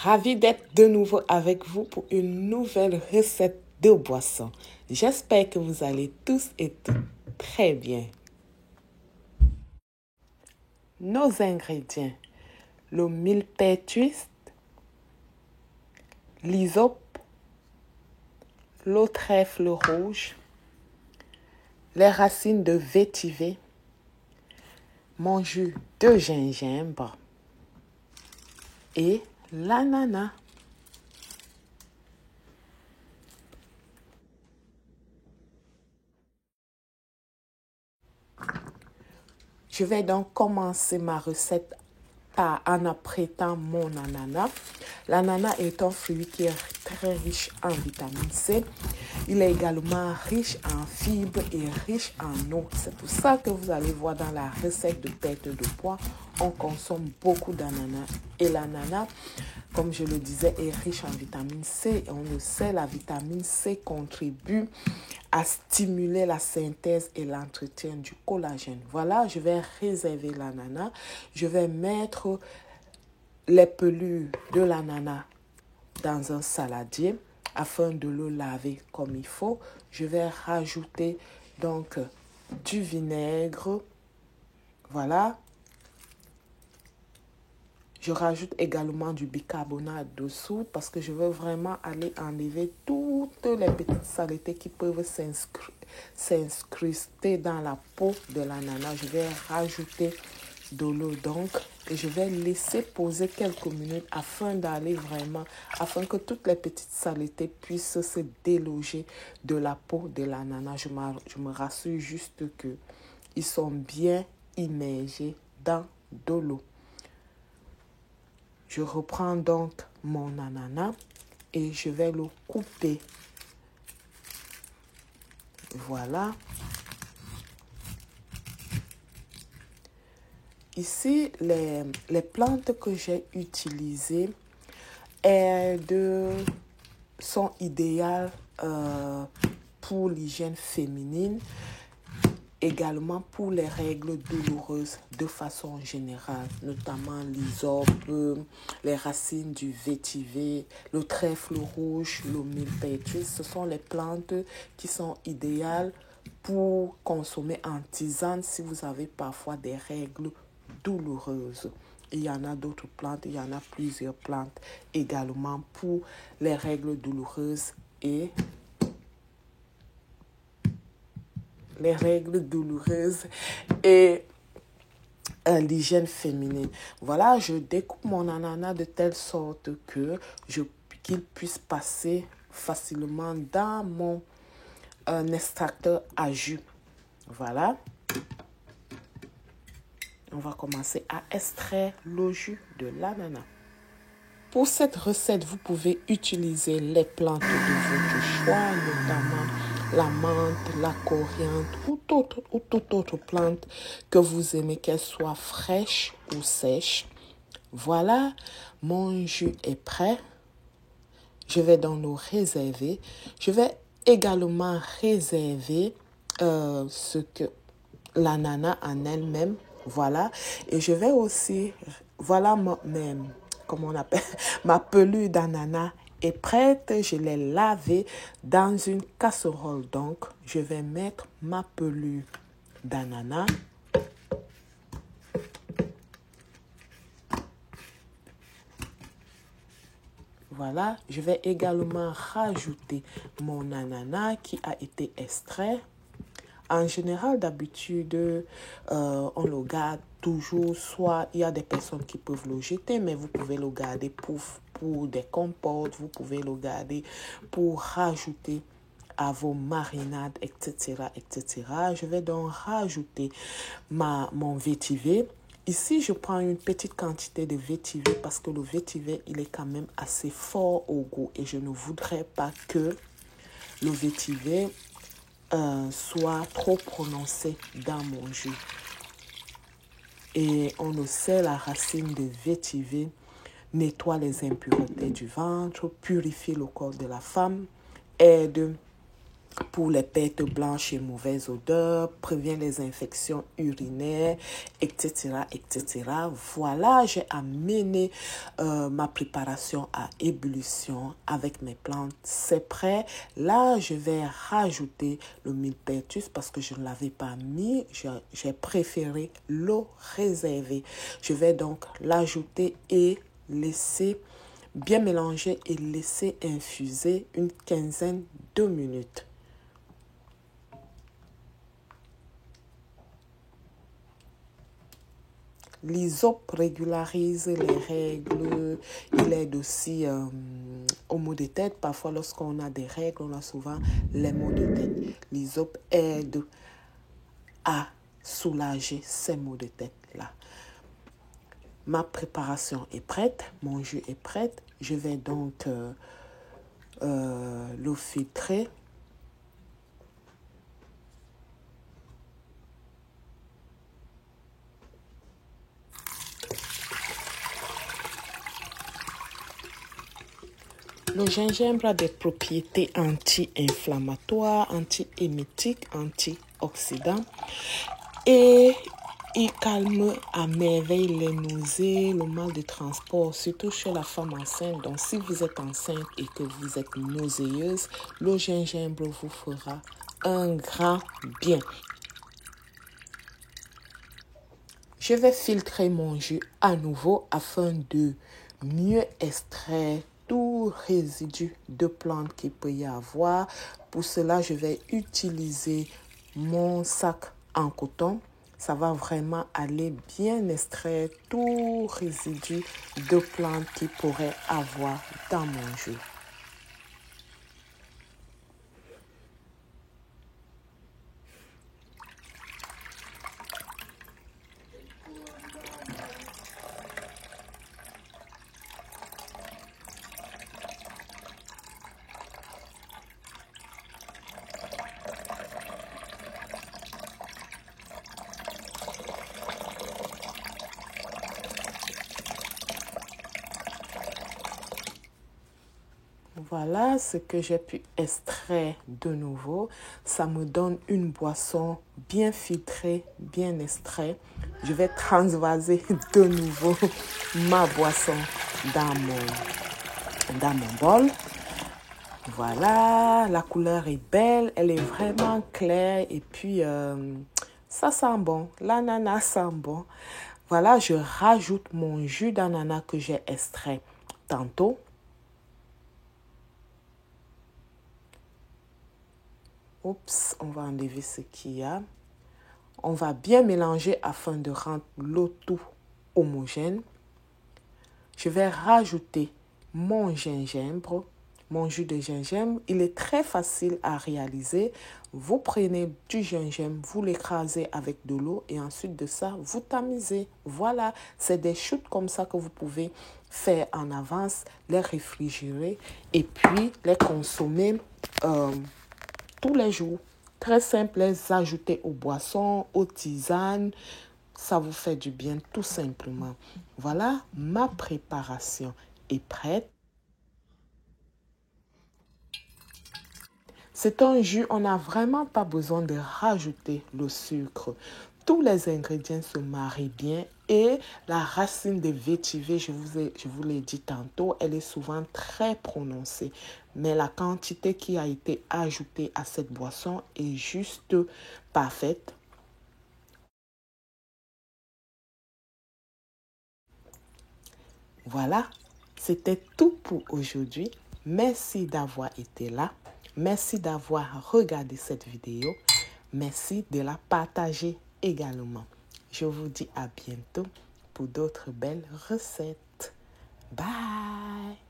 Ravi d'être de nouveau avec vous pour une nouvelle recette de boisson. J'espère que vous allez tous et toutes très bien. Nos ingrédients: le millepertuis twist, l'hysope, le trèfle rouge, les racines de vétiver, mon jus de gingembre et l'ananas. Je vais donc commencer ma recette en apprêtant mon ananas. L'ananas est un fruit qui est très riche en vitamine C. Il est également riche en fibres et riche en eau. C'est pour ça que vous allez voir dans la recette de perte de poids, on consomme beaucoup d'ananas. Et l'ananas, comme je le disais, est riche en vitamine C. Et on le sait, la vitamine C contribue à stimuler la synthèse et l'entretien du collagène. Voilà, je vais réserver l'ananas. Je vais mettre les pelures de l'ananas dans un saladier afin de le laver comme il faut. Je vais rajouter donc du vinaigre. Voilà. Je rajoute également du bicarbonate de soude parce que je veux vraiment aller enlever toutes les petites saletés qui peuvent s'incruster dans la peau de l'ananas. Je vais rajouter de l'eau donc et je vais laisser poser quelques minutes afin que toutes les petites saletés puissent se déloger de la peau de l'ananas. Je me rassure juste qu'ils sont bien immergés dans de l'eau. Je reprends donc mon ananas et je vais le couper. Voilà. Ici, les plantes que j'ai utilisées sont idéales pour l'hygiène féminine, également pour les règles douloureuses de façon générale, notamment l'hysope, les racines du vétiver, le trèfle rouge, le millepertuis. Ce sont les plantes qui sont idéales pour consommer en tisane si vous avez parfois des règles douloureuses. Il y en a d'autres plantes, il y en a plusieurs plantes également pour les règles douloureuses et l'hygiène féminine. Voilà, je découpe mon ananas de telle sorte qu'il puisse passer facilement dans mon extracteur à jus. Voilà. On va commencer à extraire le jus de l'ananas. Pour cette recette, vous pouvez utiliser les plantes de votre choix, notamment la menthe, la coriandre ou toute autre plante que vous aimez, qu'elle soit fraîche ou sèche. Voilà, mon jus est prêt. Je vais donc le réserver. Je vais également réserver l'ananas en elle-même. Voilà, et je vais aussi, ma pelure d'ananas est prête. Je l'ai lavée dans une casserole. Donc, je vais mettre ma pelure d'ananas. Voilà, je vais également rajouter mon ananas qui a été extrait. En général, d'habitude, on le garde toujours. Soit il y a des personnes qui peuvent le jeter, mais vous pouvez le garder pour des compotes. Vous pouvez le garder pour rajouter à vos marinades, etc., etc. Je vais donc rajouter mon vétiver. Ici, je prends une petite quantité de vétiver parce que le vétiver, il est quand même assez fort au goût. Et je ne voudrais pas que le vétiver soit trop prononcé dans mon jus. Et on le sait, la racine de vétiver nettoie les impuretés du ventre, purifie le corps de la femme, aide pour les pertes blanches et mauvaises odeurs, prévient les infections urinaires, etc., etc. Voilà, j'ai amené ma préparation à ébullition avec mes plantes. C'est prêt. Là, je vais rajouter le millepertuis parce que je ne l'avais pas mis. J'ai préféré l'eau réservée. Je vais donc l'ajouter et laisser bien mélanger et laisser infuser une quinzaine de minutes. L'hysope régularise les règles. Il aide aussi aux maux de tête. Parfois, lorsqu'on a des règles, on a souvent les maux de tête. L'hysope aide à soulager ces maux de tête-là. Ma préparation est prête. Mon jus est prêt. Je vais donc le filtrer. Le gingembre a des propriétés anti-inflammatoires, anti-émétiques, antioxydants et il calme à merveille les nausées, le mal de transport, surtout chez la femme enceinte. Donc, si vous êtes enceinte et que vous êtes nauséeuse, le gingembre vous fera un grand bien. Je vais filtrer mon jus à nouveau afin de mieux extraire tout résidu de plantes qu'il peut y avoir. Pour cela, je vais utiliser mon sac en coton. Ça va vraiment aller bien extraire tout résidu de plantes qu'il pourrait avoir dans mon jus. Voilà ce que j'ai pu extraire de nouveau. Ça me donne une boisson bien filtrée, bien extraite. Je vais transvaser de nouveau ma boisson dans mon bol. Voilà, la couleur est belle, elle est vraiment claire et puis ça sent bon. L'ananas sent bon. Voilà, je rajoute mon jus d'ananas que j'ai extrait tantôt. Oups, on va enlever ce qu'il y a. On va bien mélanger afin de rendre l'eau tout homogène. Je vais rajouter mon gingembre, mon jus de gingembre. Il est très facile à réaliser. Vous prenez du gingembre, vous l'écrasez avec de l'eau et ensuite de ça, vous tamisez. Voilà, c'est des shoots comme ça que vous pouvez faire en avance, les réfrigérer et puis les consommer tous les jours. Très simple, les ajouter aux boissons, aux tisanes. Ça vous fait du bien tout simplement. Voilà, ma préparation est prête. C'est un jus, on n'a vraiment pas besoin de rajouter le sucre. Tous les ingrédients se marient bien et la racine de vétiver, je vous l'ai dit tantôt, elle est souvent très prononcée. Mais la quantité qui a été ajoutée à cette boisson est juste parfaite. Voilà, c'était tout pour aujourd'hui. Merci d'avoir été là. Merci d'avoir regardé cette vidéo. Merci de la partager également. Je vous dis à bientôt pour d'autres belles recettes. Bye!